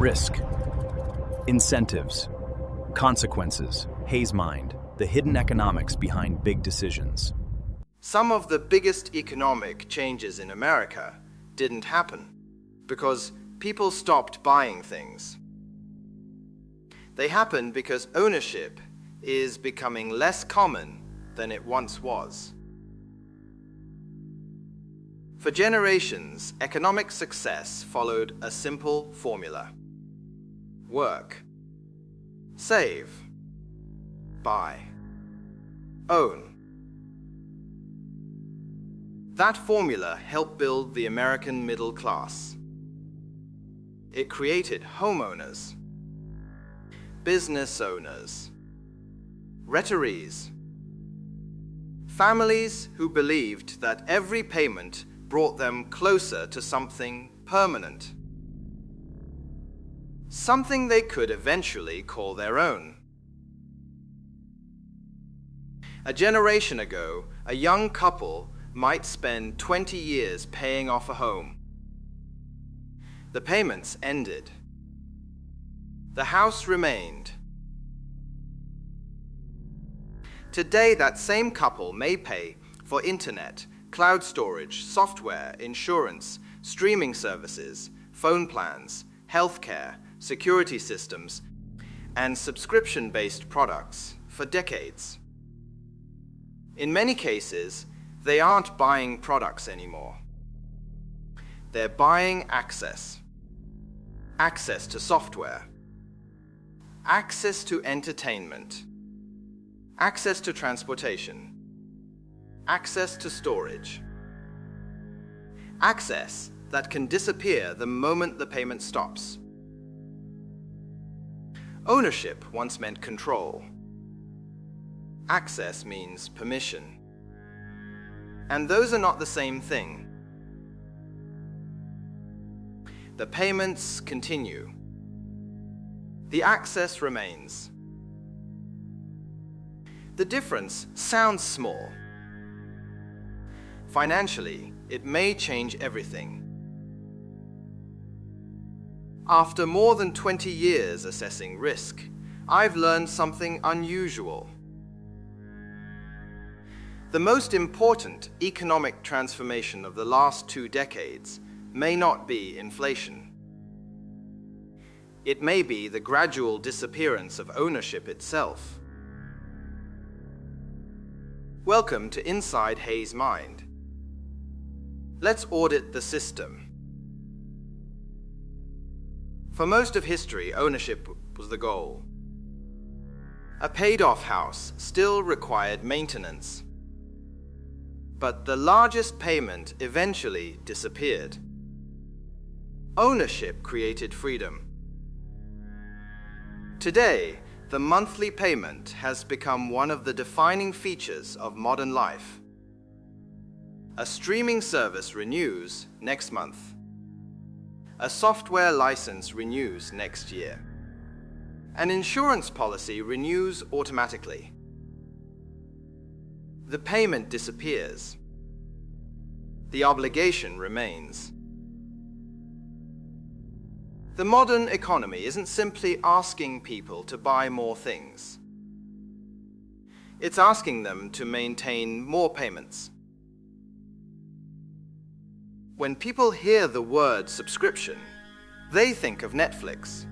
Risk, incentives, consequences, Hayes Mind, the hidden economics behind big decisions. Some of the biggest economic changes in America didn't happen because people stopped buying things. They happened because ownership is becoming less common than it once was. For generations, economic success followed a simple formula: work, save, buy, own. That formula helped build the American middle class. It created homeowners, business owners, retirees, families who believed that every payment brought them closer to something permanent, something they could eventually call their own. A generation ago, a young couple might spend 20 years paying off a home. The payments ended. The house remained. Today, that same couple may pay for internet, cloud storage, software, insurance, streaming services, phone plans, healthcare, security systems, and subscription-based products for decades. In many cases, they aren't buying products anymore. They're buying access. Access to software. Access to entertainment. Access to transportation. Access to storage. Access that can disappear the moment the payment stops. Ownership once meant control. Access means permission. And those are not the same thing. The payments continue. The access remains. The difference sounds small. Financially, it may change everything. After more than 20 years assessing risk, I've learned something unusual. The most important economic transformation of the last 2 decades may not be inflation. It may be the gradual disappearance of ownership itself. Welcome to Inside Hayes Mind. Let's audit the system. For most of history, ownership was the goal. A paid-off house still required maintenance. But the largest payment eventually disappeared. Ownership created freedom. Today, the monthly payment has become one of the defining features of modern life. A streaming service renews next month. A software license renews next year. An insurance policy renews automatically. The payment disappears. The obligation remains. The modern economy isn't simply asking people to buy more things. It's asking them to maintain more payments. When people hear the word subscription, they think of Netflix.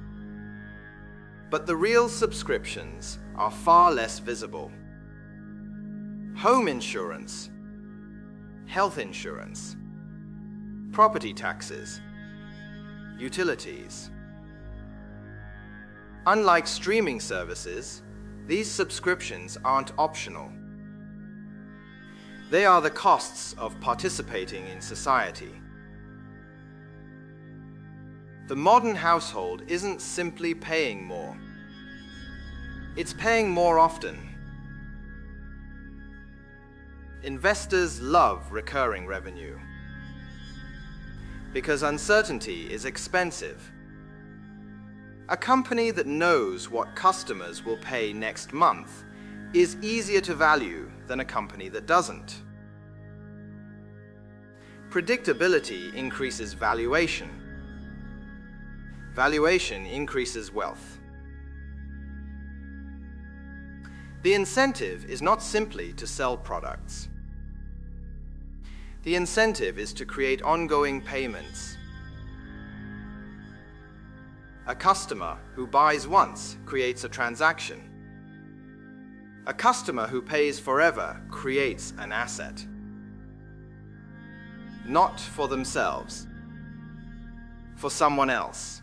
But the real subscriptions are far less visible. Home insurance, health insurance, property taxes, utilities. Unlike streaming services, these subscriptions aren't optional. They are the costs of participating in society. The modern household isn't simply paying more. It's paying more often. Investors love recurring revenue because uncertainty is expensive. A company that knows what customers will pay next month is easier to value than a company that doesn't. Predictability increases valuation. Valuation increases wealth. The incentive is not simply to sell products. The incentive is to create ongoing payments. A customer who buys once creates a transaction. A customer who pays forever creates an asset. Not for themselves, for someone else.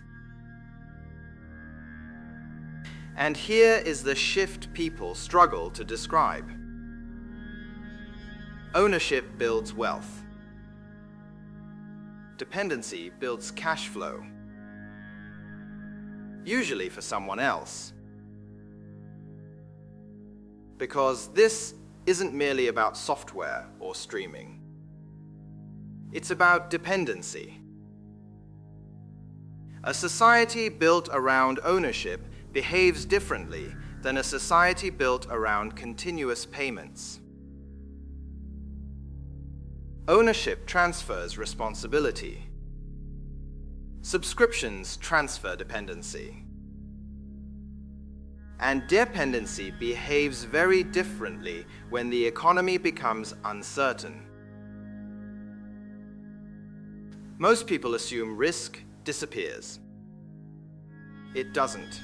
And here is the shift people struggle to describe. Ownership builds wealth. Dependency builds cash flow. Usually for someone else. Because this isn't merely about software or streaming. It's about dependency. A society built around ownership behaves differently than a society built around continuous payments. Ownership transfers responsibility. Subscriptions transfer dependency. And dependency behaves very differently when the economy becomes uncertain. Most people assume risk disappears. It doesn't.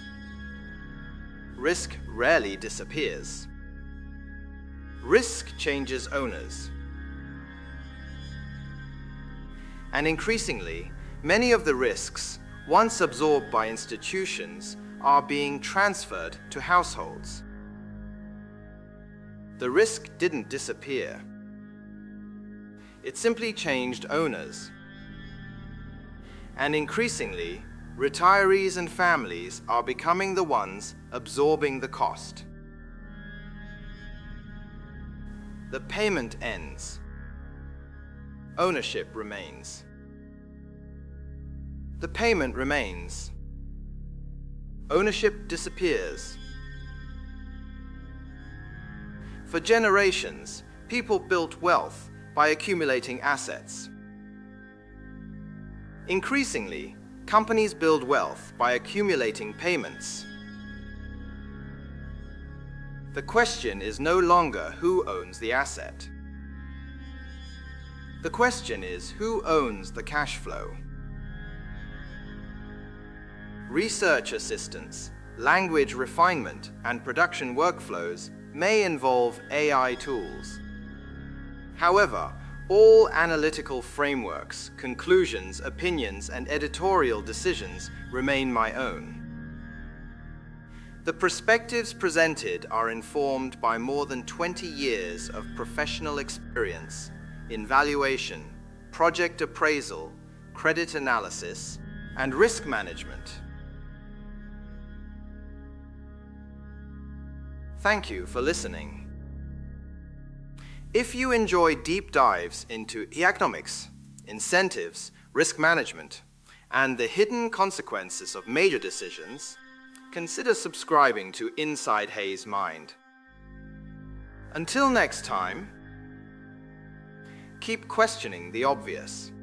Risk rarely disappears. Risk changes owners. And increasingly, many of the risks, once absorbed by institutions, are being transferred to households. The risk didn't disappear. It simply changed owners. And increasingly, retirees and families are becoming the ones absorbing the cost. The payment ends. Ownership remains. The payment remains. Ownership disappears. For generations, people built wealth by accumulating assets. Increasingly, companies build wealth by accumulating payments. The question is no longer who owns the asset. The question is who owns the cash flow. Research assistance, language refinement, and production workflows may involve AI tools. However, all analytical frameworks, conclusions, opinions, and editorial decisions remain my own. The perspectives presented are informed by more than 20 years of professional experience in valuation, project appraisal, credit analysis, and risk management. Thank you for listening. If you enjoy deep dives into economics, incentives, risk management, and the hidden consequences of major decisions, consider subscribing to Inside Hayes Mind. Until next time, keep questioning the obvious.